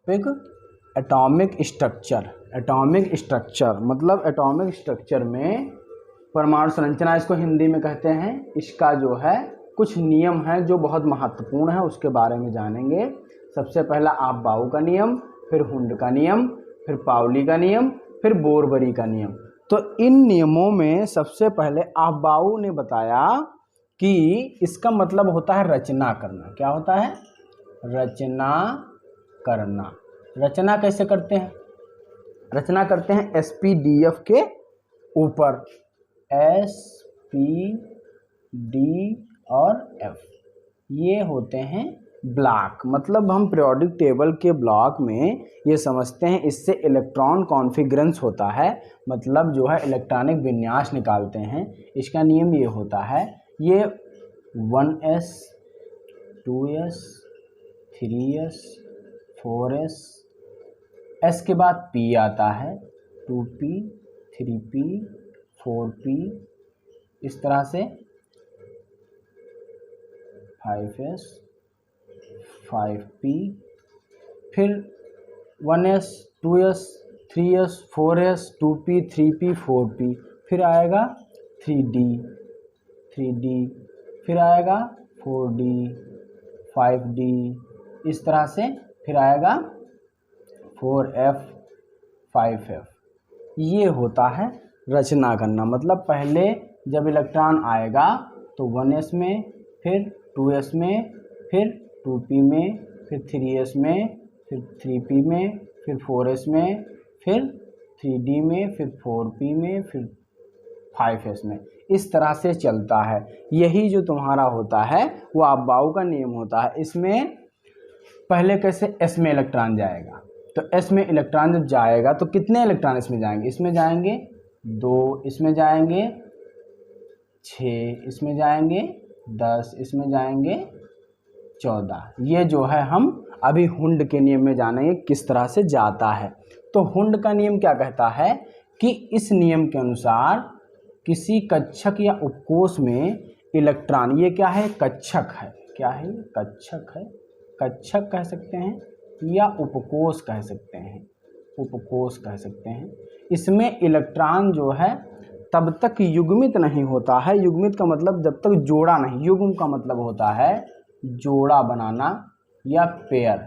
Atomic structure. Atomic structure मतलब atomic structure में परमाणु संरचना इसको हिंदी में कहते हैं। इसका जो है कुछ नियम है जो बहुत महत्वपूर्ण है, उसके बारे में जानेंगे। सबसे पहला आप-बाऊ का नियम, फिर हुंड का नियम, फिर पाउली का नियम, फिर बोरबरी का नियम। तो इन नियमों में सबसे पहले आप-बाऊ ने बताया कि इसका मतलब होता है रचना करना। क्या होता है? रचना करना। रचना कैसे करते हैं? रचना करते हैं SPDF के ऊपर। SP, D और F ये होते हैं ब्लॉक। मतलब हम पीरियोडिक टेबल के ब्लॉक में ये समझते हैं, इससे इलेक्ट्रॉन कॉन्फ़िगरेंस होता है, मतलब जो है इलेक्ट्रॉनिक विन्यास निकालते हैं। इसका नियम ये होता है, ये 1s 2s 3s 4s, s के बाद p आता है, 2p 3p 4p, इस तरह से 5s 5p, फिर 1s 2s 3s 4s 2p 3p 4p, फिर आएगा 3d 3d, फिर आएगा 4d 5d, इस तरह से फिर आएगा 4f 5f। ये होता है रचना करना। मतलब पहले जब इलेक्ट्रॉन आएगा तो 1s में, फिर 2s में, फिर 2p में, फिर 3s में, फिर 3p में, फिर 4s में, फिर 3d में, फिर 4p में, फिर 5s में, इस तरह से चलता है। यही जो तुम्हारा होता है वो आप-बाऊ का नियम होता है। इसमें पहले कैसे s में इलेक्ट्रॉन जाएगा, तो s में इलेक्ट्रॉन जब जाएगा तो कितने इलेक्ट्रॉन इसमें जाएंगे? इसमें जाएंगे 2, इसमें जाएंगे 6, इसमें जाएंगे 10, इसमें जाएंगे 14। ये जो है हम अभी हुंड के नियम में जानेंगे किस तरह से जाता है। तो हुंड का नियम क्या कहता है कि इस नियम के अनुसार किसी कक्षक या उपकोष में इलेक्ट्रॉन, ये क्या है? कक्षक है। क्या है? कक्षक है। कक्षक कह सकते हैं या उपकोष कह सकते हैं। उपकोष कह सकते हैं। इसमें इलेक्ट्रॉन जो है तब तक युग्मित नहीं होता है। युग्मित का मतलब जब तक जोड़ा नहीं, युग्म का मतलब होता है जोड़ा बनाना या पेयर।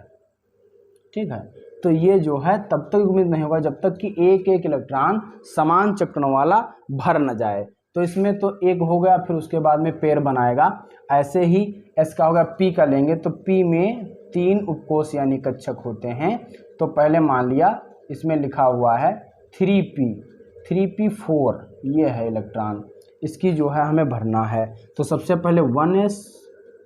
ठीक है, तो ये जो है तब तक युग्मित नहीं होगा जब तक कि एक एक इलेक्ट्रॉन समान चक्रण वाला भर न जाए। तो इसमें तो एक हो गया, फिर उसके बाद में पेयर बनाएगा। ऐसे ही S का होगा, P का लेंगे तो P में 3 उपकोष यानी कक्षक होते हैं। तो पहले मान लिया इसमें लिखा हुआ है 3p4, ये है इलेक्ट्रॉन, इसकी जो है हमें भरना है। तो सबसे पहले 1s,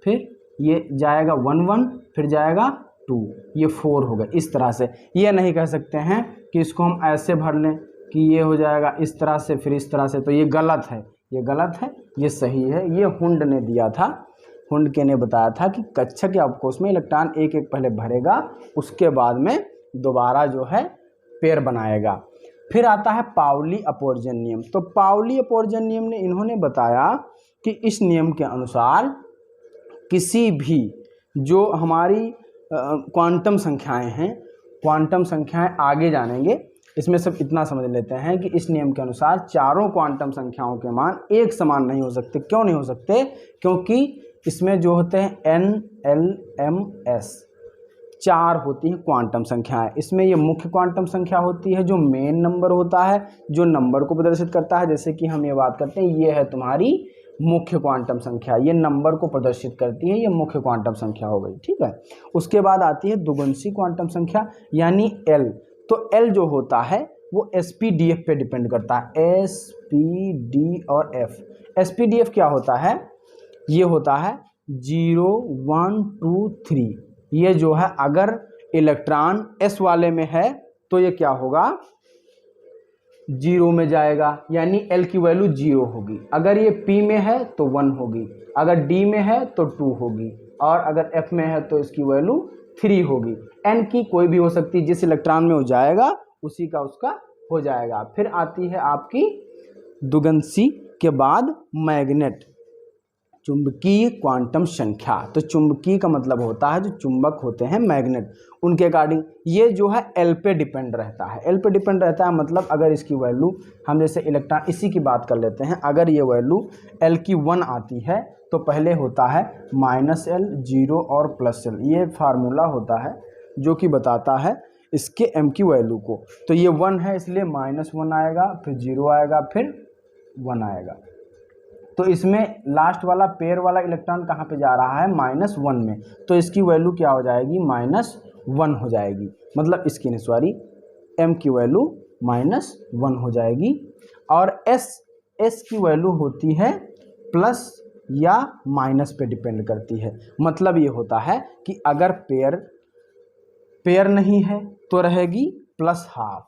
फिर ये जाएगा 1 1, फिर जाएगा 2, ये 4 हो गए। इस तरह से ये नहीं कह सकते हैं कि इसको हम ऐसे भर लें कि ये हो जाएगा इस तरह से फिर इस तरह से, तो ये गलत है। ये गलत है, ये सही है। ये हुंड ने दिया था। हुंड के ने बताया था कि कक्षक या उपकोष में इलेक्ट्रॉन एक एक पहले भरेगा, उसके बाद में दोबारा जो है पेयर बनाएगा। फिर आता है पाउली अपवर्जन नियम। तो पाउली अपवर्जन नियम ने इन्होंने बताया कि इस नियम के अनुसार किसी भी जो हमारी क्वांटम संख्याएं हैं, क्वांटम संख्याएं आगे जानेंगे, इसमें सब इतना समझ लेते हैं कि इस नियम के अनुसार चारों क्वांटम संख्याओं के मान एक समान नहीं हो सकते। क्यों नहीं हो सकते? क्योंकि इसमें जो होते हैं N L M S 4 होती हैं क्वांटम संख्याएं। इसमें ये मुख्य क्वांटम संख्या होती है जो मेन नंबर होता है, जो नंबर को प्रदर्शित करता है। जैसे कि हम ये बात करते हैं, ये है तुम्हारी मुख्य क्वांटम संख्या, ये नंबर को प्रदर्शित करती है, ये मुख्य क्वांटम संख्या हो गई। ठीक है, उसके बाद आती है द्विगुणसी क्वांटम संख्या यानी L। तो L जो होता है वो SPDF पे डिपेंड करता है। SPD और F। SPDF क्या होता है? ये होता है 0 1 2 3। ये जो है अगर इलेक्ट्रॉन S वाले में है तो ये क्या होगा? 0 में जाएगा, यानी L की वैल्यू 0 होगी। अगर ये P में है तो 1 होगी, अगर D में है तो 2 होगी, और अगर F में है तो इसकी वैल्यू 3 होगी। N की कोई भी हो सकती है, जिस इलेक्ट्रॉन में वो जाएगा उसी का उसका हो जाएगा। फिर आती है आपकी द्विगुणसी के बाद मैग्नेट। चुंबकीय क्वांटम संख्या। तो चुंबकीय का मतलब होता है जो चुंबक होते हैं मैग्नेट, उनके अकॉर्डिंग ये जो है एल पे डिपेंड रहता है। एल पे डिपेंड रहता है मतलब अगर इसकी वैल्यू हम जैसे इलेक्ट्रॉन इसी की बात कर लेते हैं, अगर ये वैल्यू एल की 1 आती है तो पहले होता है -L 0 और +L, ये फार्मूला होता है जो कि बताता है इसके m की वैल्यू को। तो ये 1 है इसलिए -1 आएगा, फिर 0 आएगा, फिर 1 आएगा। तो इसमें लास्ट वाला पेयर वाला इलेक्ट्रॉन कहाँ पे जा रहा है, -1 में, तो इसकी वैल्यू क्या हो जाएगी, -1 हो जाएगी। मतलब इसकी नहीं सॉरी m की वैल्यू -1 हो जाएगी। और s की वैल्यू होती है प्लस या माइनस पे डिपेंड करती है। मतलब ये होता है कि अगर पेयर नहीं है तो रहेगी +½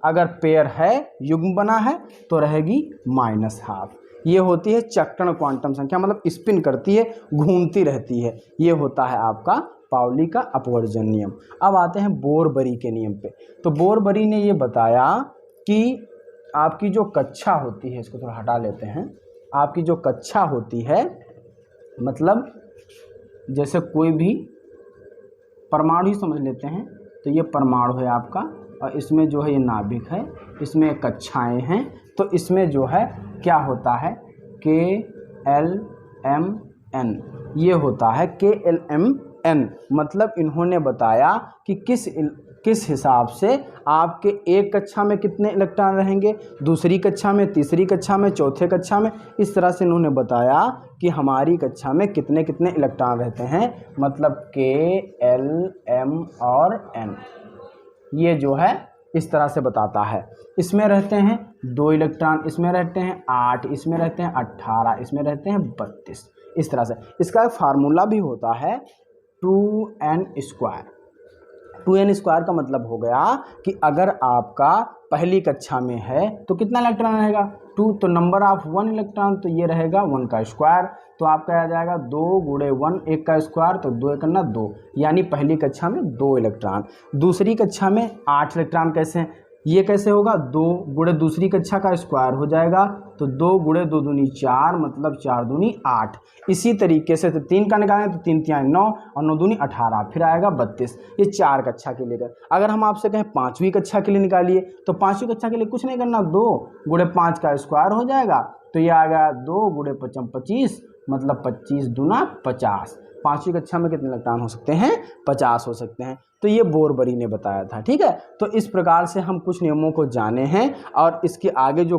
अगर पेयर है युग्म बना है तो रहेगी -½ ये होती है चक्रण क्वांटम संख्या, मतलब स्पिन करती है, घूमती रहती है। ये होता है आपका पाउली का अपवर्जन नियम। अब आते हैं बोरबरी के नियम पे। तो बोरबरी ने ये बताया कि आपकी जो कक्षा होती है, इसको थोड़ा हटा लेते हैं, आपकी जो कक्षा होती है मतलब जैसे कोई भी परमाणु ही समझ लेते हैं, तो ये परमाणु है आपका और इसमें जो है ये नाभिक है, इसमें कक्षाएं हैं। तो इसमें जो है क्या होता है KLMN, ये होता है KLMN। मतलब इन्होंने बताया कि किस हिसाब से आपके एक कक्षा में कितने इलेक्ट्रॉन रहेंगे, दूसरी कक्षा में, तीसरी कक्षा में, चौथे कक्षा में, इस तरह से इन्होंने बताया कि हमारी कक्षा में कितने कितने इलेक्ट्रॉन रहते हैं। मतलब K, L, M और N, ये जो है इस तरह से बताता है। इसमें रहते हैं 2 इलेक्ट्रॉन, इसमें रहते हैं 8, इसमें रहते हैं 18, इसमें रहते हैं 32, इस तरह से। इसका फार्मूला भी होता है 2n²। 2n² का मतलब हो गया कि अगर आपका पहली कक्षा में है तो कितना इलेक्ट्रॉन रहेगा, 2, तो नंबर ऑफ 1 इलेक्ट्रॉन तो ये रहेगा 1 का स्क्वायर, तो आपका आ जाएगा 2 × 1, 1 का स्क्वायर, तो 2 × 2, यानी पहली कक्षा में 2 इलेक्ट्रॉन। दूसरी कक्षा में 8 इलेक्ट्रॉन कैसे हैं, ये कैसे होगा, 2 × दूसरी कक्षा का स्क्वायर हो जाएगा, तो 2 × 2 दूनी 4, मतलब 4 दूनी 8। इसी तरीके से तो 3 का निकालें तो 3 × 9 और 9 दूनी 18, फिर आएगा 32। ये 4 कक्षा के लिए। अगर हम आपसे कहें 5वीं कक्षा के लिए निकालिए तो 5वीं कक्षा के लिए कुछ नहीं करना, 2 × 5 का स्क्वायर हो जाएगा, तो ये आ गया 2 × 5 25, मतलब 25 दूना 50। 5वीं कक्षा में कितने इलेक्ट्रॉन हो सकते हैं, 50 हो सकते हैं। तो ये बोरबरी ने बताया था। ठीक है, तो इस प्रकार से हम कुछ नियमों को जाने हैं और इसके आगे जो